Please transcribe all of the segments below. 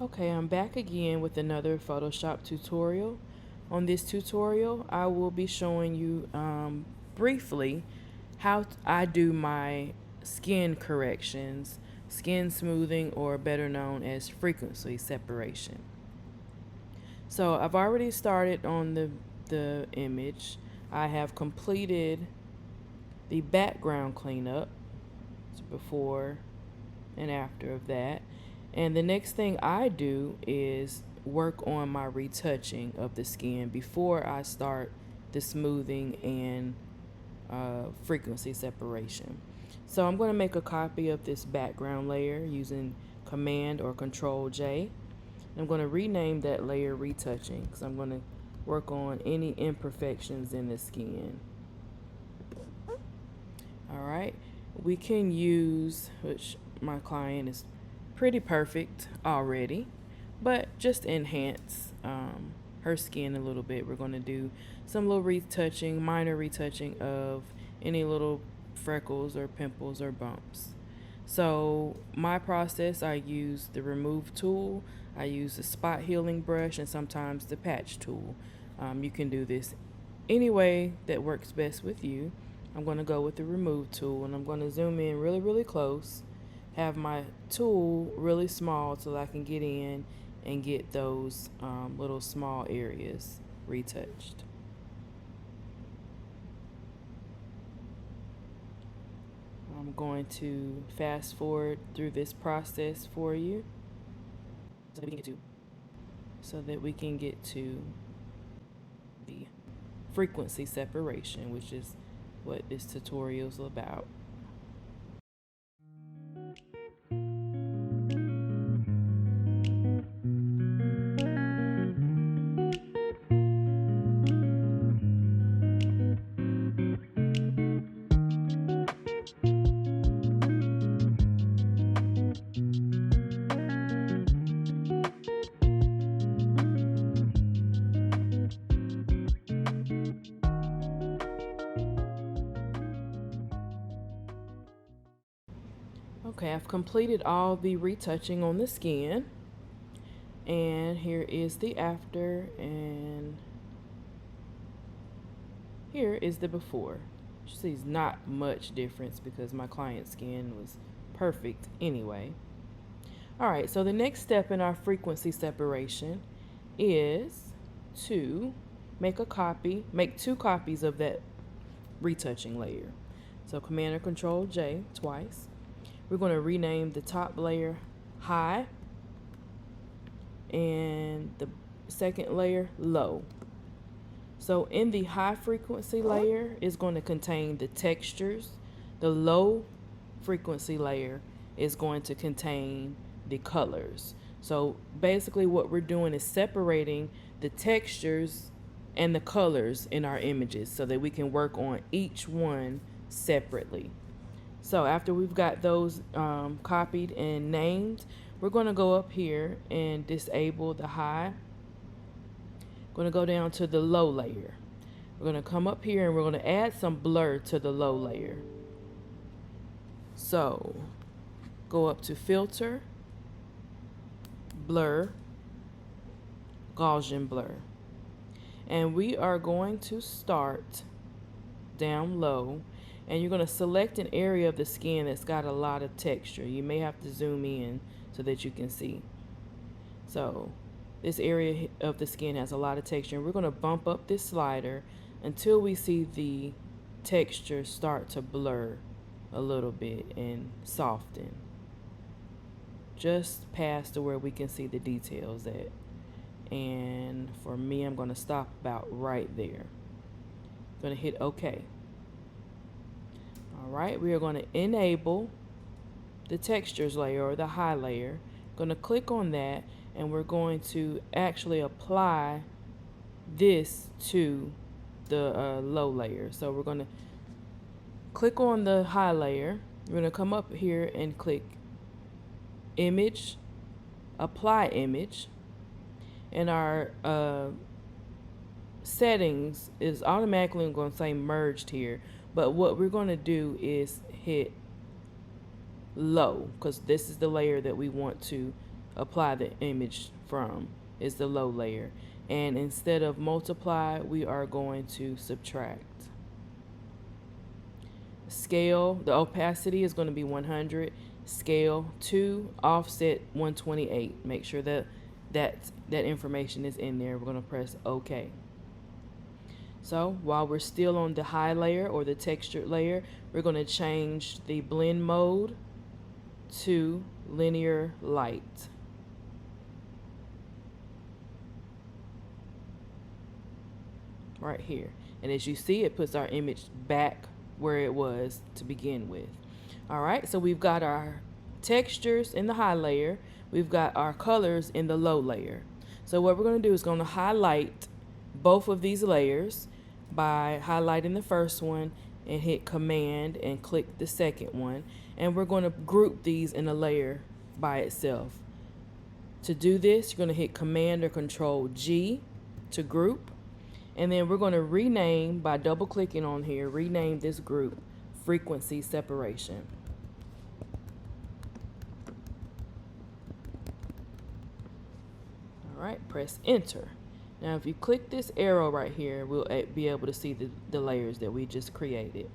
Okay, I'm back again with another Photoshop tutorial. On this tutorial, I will be showing you briefly how I do my skin corrections, skin smoothing, or better known as frequency separation. So I've already started on the image. I have completed the background cleanup, so before and after of that. And the next thing I do is work on my retouching of the skin before I start the smoothing and frequency separation. So I'm going to make a copy of this background layer using Command or Control J. I'm going to rename that layer retouching because I'm going to work on any imperfections in the skin. All right, we can use, which my client is pretty perfect already, but just enhance her skin a little bit. We're going to do some little retouching, minor retouching of any little freckles or pimples or bumps. So my process, I use the remove tool, I use the spot healing brush, and sometimes the patch tool. You can do this any way that works best with you. I'm going to go with the remove tool, and I'm going to zoom in really close, have my tool really small so I can get in and get those little small areas retouched. I'm going to fast forward through this process for you so that we can get to the frequency separation, which is what this tutorial is about. Okay, I've completed all the retouching on the skin, and here is the after, and here is the before. You see, it's not much difference because my client's skin was perfect anyway. All right, so the next step in our frequency separation is to make two copies of that retouching layer. So Command or Control J twice. We're going to rename the top layer high and the second layer low. So in the high frequency layer is going to contain the textures. The low frequency layer is going to contain the colors. So basically what we're doing is separating the textures and the colors in our images so that we can work on each one separately. So after we've got those copied and named, we're going to go up here and disable the high. Going to go down to the low layer. We're going to come up here and we're going to add some blur to the low layer. So go up to Filter, Blur, Gaussian Blur. And we are going to start down low, and you're going to select an area of the skin that's got a lot of texture. You may have to zoom in so that you can see. So this area of the skin has a lot of texture, and we're going to bump up this slider until we see the texture start to blur a little bit and soften, just past to where we can see the details at. And for me, I'm going to stop about right there. I'm going to hit OK. All right, we are going to enable the textures layer or the high layer. Going to click on that, and we're going to actually apply this to the low layer. So we're going to click on the high layer. We're going to come up here and click Image, Apply Image, and our settings is automatically going to say merged here. But what we're going to do is hit low because this is the layer that we want to apply the image from, is the low layer. And instead of multiply, we are going to subtract. Scale, the opacity is going to be 100. Scale 2, offset 128. Make sure that that information is in there. We're going to press OK. So while we're still on the high layer or the textured layer, we're going to change the blend mode to linear light. Right here. And as you see, it puts our image back where it was to begin with. All right, so we've got our textures in the high layer. We've got our colors in the low layer. So what we're going to do is going to highlight both of these layers by highlighting the first one and hit Command and click the second one. And we're going to group these in a layer by itself. To do this, you're going to hit Command or Control G to group. And then we're going to rename, by double clicking on here, rename this group Frequency Separation. All right, press Enter. Now if you click this arrow right here, we'll be able to see the layers that we just created.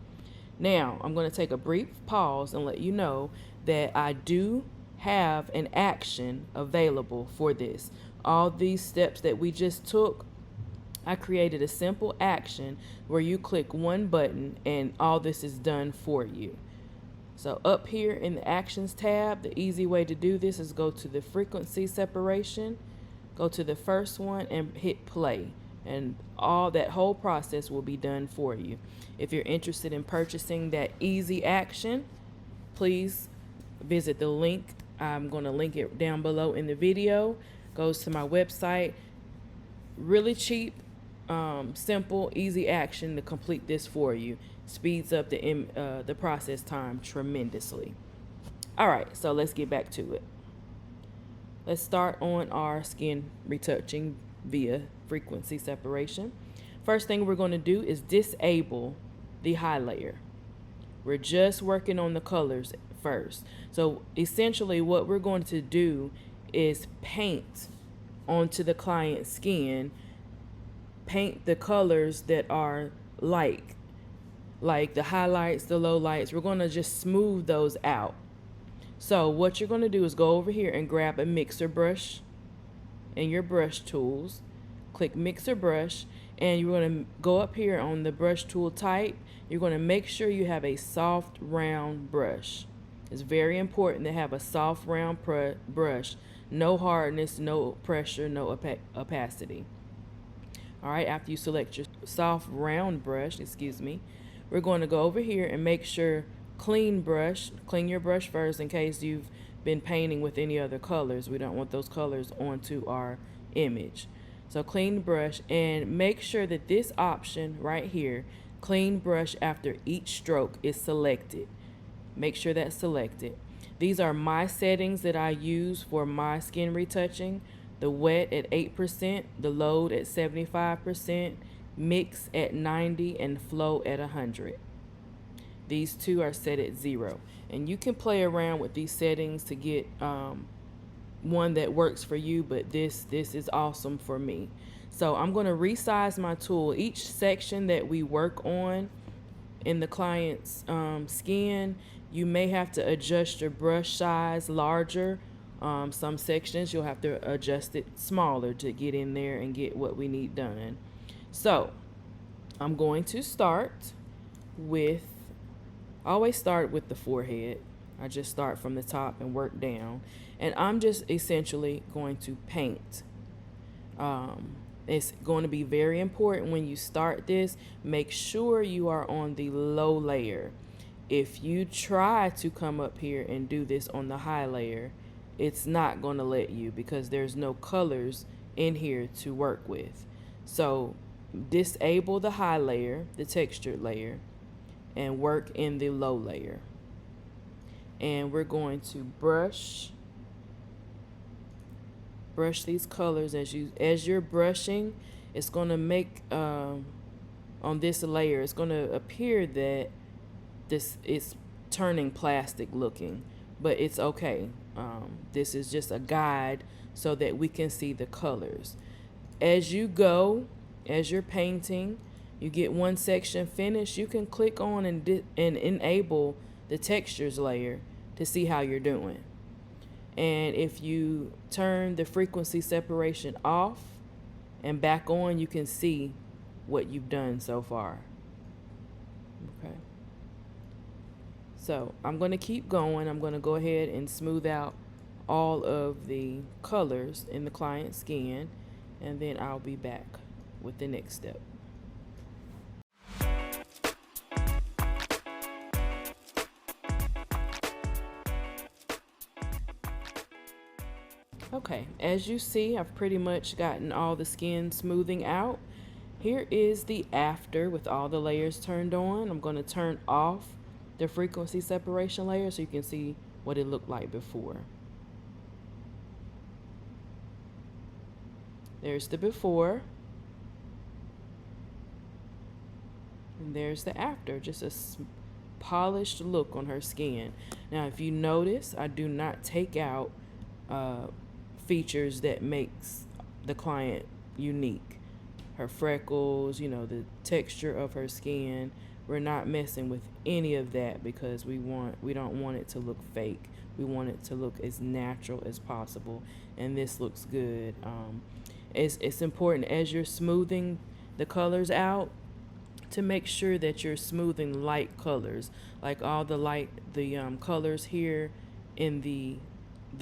Now I'm going to take a brief pause and let you know that I do have an action available for this. All these steps that we just took, I created a simple action where you click one button and all this is done for you. So up here in the Actions tab, the easy way to do this is go to the Frequency Separation, go to the first one and hit play. And that whole process will be done for you. If you're interested in purchasing that easy action, please visit the link. I'm going to link it down below in the video. Goes to my website. Really cheap. Simple, easy action to complete this for you. Speeds up the process time tremendously. All right, so let's get back to it. Let's start on our skin retouching via frequency separation. First thing we're going to do is disable the high layer. We're just working on the colors first. So essentially what we're going to do is paint onto the client's skin, paint the colors that are like the highlights, the lowlights. We're going to just smooth those out. So what you're going to do is go over here and grab a mixer brush in your brush tools. Click mixer brush, and you're going to go up here on the brush tool type. You're going to make sure you have a soft round brush. It's very important to have a soft round brush. No hardness, no pressure, no opacity. All right, after you select your soft round brush, we're going to go over here and make sure clean your brush first in case you've been painting with any other colors. We don't want those colors onto our image. So clean brush, and make sure that this option right here, clean brush after each stroke, is selected. Make sure that's selected. These are my settings that I use for my skin retouching. The wet at 8%, the load at 75%, mix at 90, and flow at 100. These two are set at 0. And you can play around with these settings to get one that works for you, but this is awesome for me. So I'm going to resize my tool. Each section that we work on in the client's skin, you may have to adjust your brush size larger. Some sections you'll have to adjust it smaller to get in there and get what we need done. So I'm going to always start with the forehead. I just start from the top and work down, and I'm just essentially going to paint. It's going to be very important when you start this, make sure you are on the low layer. If you try to come up here and do this on the high layer, it's not going to let you because there's no colors in here to work with. So disable the high layer, the textured layer, and work in the low layer. And we're going to brush these colors. As you're brushing, it's going to make on this layer, it's going to appear that this is turning plastic looking, but it's okay. This is just a guide so that we can see the colors. As you go, as you're painting, you get one section finished, you can click on and enable the textures layer to see how you're doing. And if you turn the frequency separation off and back on, you can see what you've done so far. Okay. So I'm going to keep going. I'm going to go ahead and smooth out all of the colors in the client skin, and then I'll be back with the next step. Okay, as you see, I've pretty much gotten all the skin smoothing out. Here is the after with all the layers turned on. I'm going to turn off the frequency separation layer so you can see what it looked like before. There's the before. And there's the after, just a polished look on her skin. Now, if you notice, I do not take out features that makes the client unique. Her freckles, you know, the texture of her skin. We're not messing with any of that because we don't want it to look fake. We want it to look as natural as possible, and this looks good. It's important as you're smoothing the colors out to make sure that you're smoothing light colors, like all the colors here in the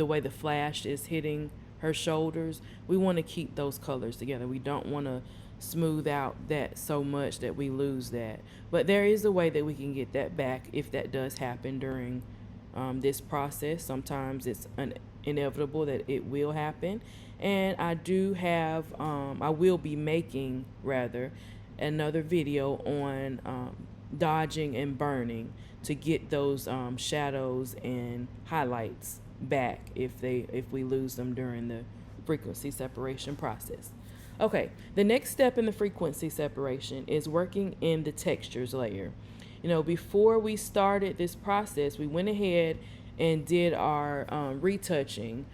way the flash is hitting her shoulders. We want to keep those colors together. We don't want to smooth out that so much that we lose that. But there is a way that we can get that back if that does happen during this process. Sometimes it's inevitable that it will happen. And I will be making rather another video on dodging and burning to get those shadows and highlights back if we lose them during the frequency separation process. Okay, the next step in the frequency separation is working in the textures layer. You know, before we started this process, we went ahead and did our retouching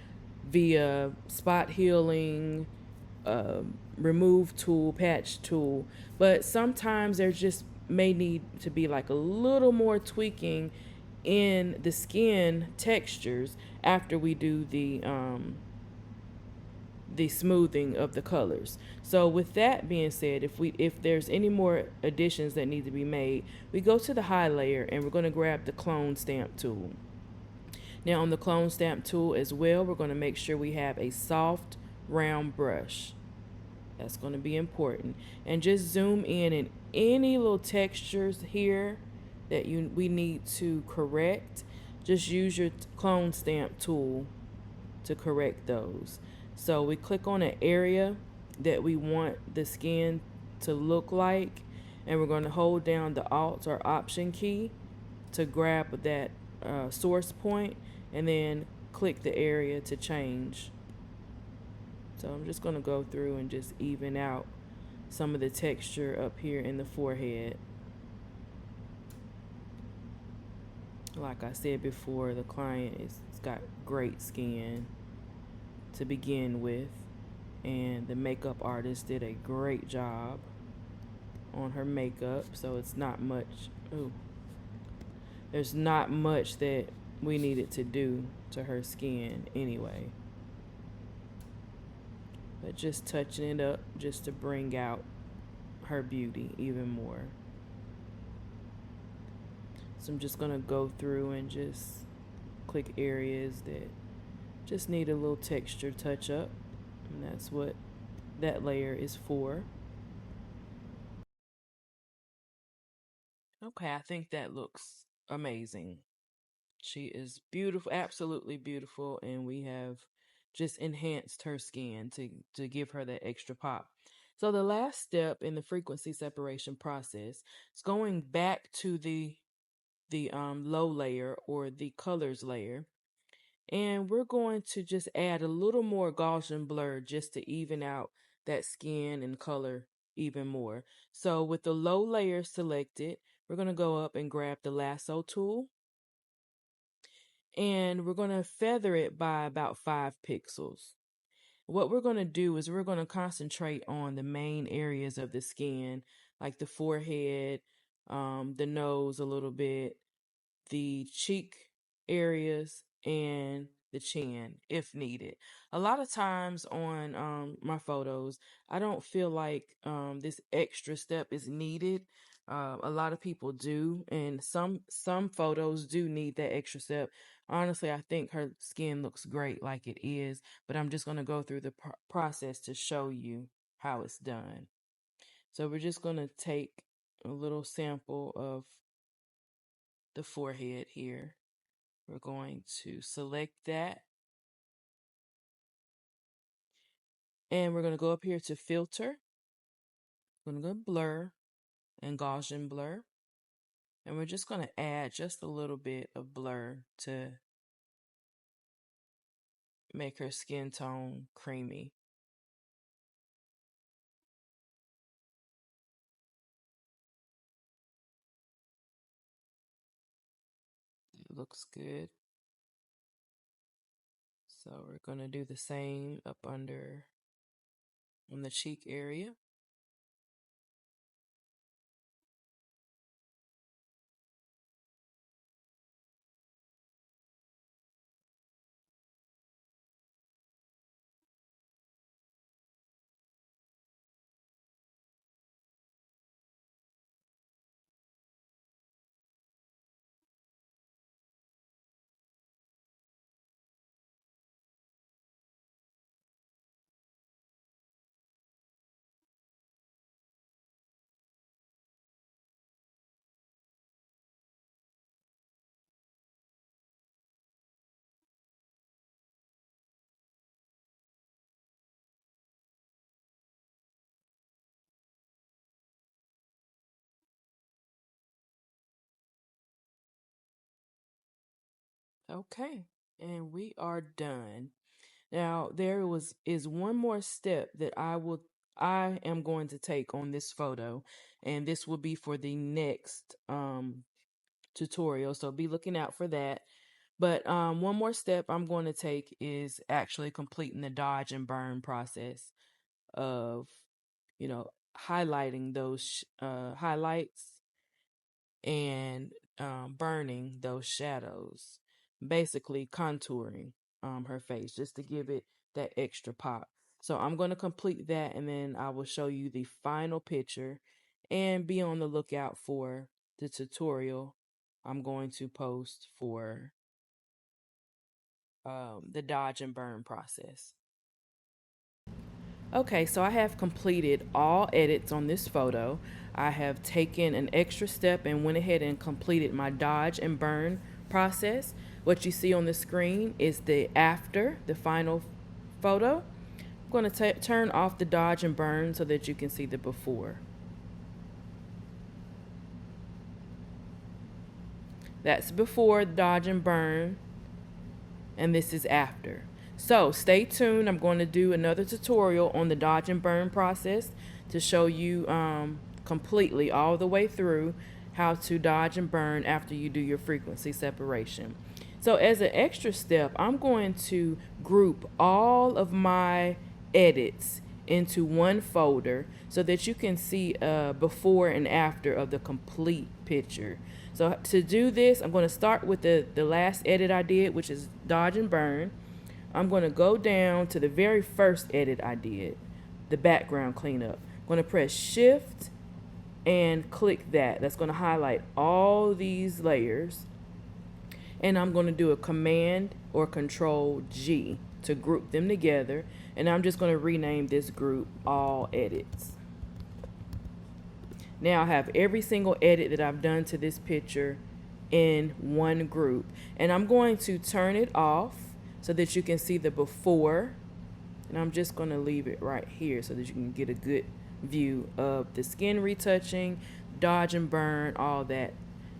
via spot healing, remove tool, patch tool, but sometimes there just may need to be like a little more tweaking in the skin textures after we do the smoothing of the colors. So with that being said, if there's any more additions that need to be made, we go to the high layer and we're going to grab the clone stamp tool. Now on the clone stamp tool as well, we're going to make sure we have a soft round brush. That's going to be important. And just zoom in any little textures here that we need to correct. Just use your clone stamp tool to correct those. So we click on an area that we want the skin to look like, and we're going to hold down the Alt or Option key to grab that source point, and then click the area to change. So I'm just going to go through and just even out some of the texture up here in the forehead. Like I said before, the client has got great skin to begin with, and the makeup artist did a great job on her makeup, so it's not much. There's not much that we needed to do to her skin anyway. But just touching it up just to bring out her beauty even more. So I'm just going to go through and just click areas that just need a little texture touch up. And that's what that layer is for. Okay, I think that looks amazing. She is beautiful, absolutely beautiful, and we have just enhanced her skin to give her that extra pop. So the last step in the frequency separation process is going back to the low layer or the colors layer, and we're going to just add a little more Gaussian blur just to even out that skin and color even more. So with the low layer selected, we're going to go up and grab the lasso tool, and we're going to feather it by about 5 pixels. What we're going to do is we're going to concentrate on the main areas of the skin, like the forehead, the nose a little bit, the cheek areas, and the chin if needed. A lot of times on my photos, I don't feel like this extra step is needed. A lot of people do, and some photos do need that extra step. Honestly, I think her skin looks great like it is, but I'm just going to go through the process to show you how it's done. So we're just going to take a little sample of the forehead here. We're going to select that, and we're going to go up here to filter. We're going to go blur and Gaussian blur, and we're just going to add just a little bit of blur to make her skin tone creamy. It looks good. So we're going to do the same up under on the cheek area. Okay, and we are done. Now there is one more step that I am going to take on this photo, and this will be for the next tutorial. So be looking out for that. But one more step I'm going to take is actually completing the dodge and burn process of, highlighting those highlights and burning those shadows, basically contouring her face just to give it that extra pop. So I'm going to complete that, and then I will show you the final picture, and be on the lookout for the tutorial I'm going to post for the dodge and burn process. Okay, so I have completed all edits on this photo. I have taken an extra step and went ahead and completed my dodge and burn process. What you see on the screen is the after, the final photo. I'm going to turn off the dodge and burn so that you can see the before. That's before dodge and burn, and this is after. So stay tuned. I'm going to do another tutorial on the dodge and burn process to show you completely all the way through how to dodge and burn after you do your frequency separation. So as an extra step, I'm going to group all of my edits into one folder so that you can see before and after of the complete picture. So to do this, I'm going to start with the last edit I did, which is dodge and burn. I'm going to go down to the very first edit I did, the background cleanup. I'm going to press shift and click that. That's going to highlight all these layers. And I'm going to do a command or control G to group them together. And I'm just going to rename this group all edits. Now I have every single edit that I've done to this picture in one group. And I'm going to turn it off so that you can see the before. And I'm just going to leave it right here so that you can get a good view of the skin retouching, dodge and burn, all that.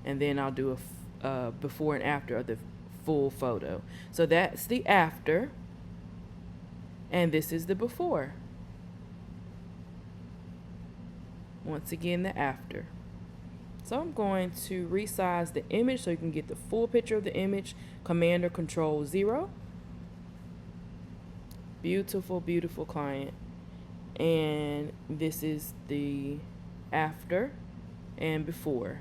And then I'll do a before and after of the full photo. So that's the after, and this is the before. Once again, the after. So I'm going to resize the image so you can get the full picture of the image. Command or Control 0. Beautiful, beautiful client. And this is the after and before.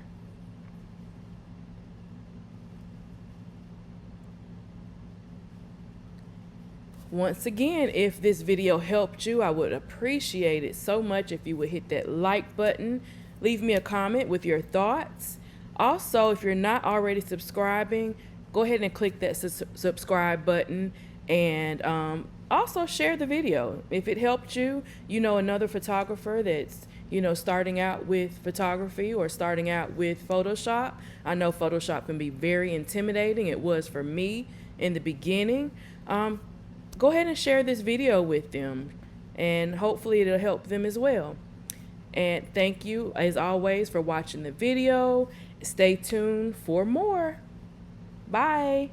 Once again, if this video helped you, I would appreciate it so much if you would hit that like button. Leave me a comment with your thoughts. Also, if you're not already subscribing, go ahead and click that subscribe button, and also share the video. If it helped you, you know another photographer that's starting out with photography or starting out with Photoshop. I know Photoshop can be very intimidating. It was for me in the beginning. Go ahead and share this video with them, and hopefully it'll help them as well. And thank you, as always, for watching the video. Stay tuned for more. Bye.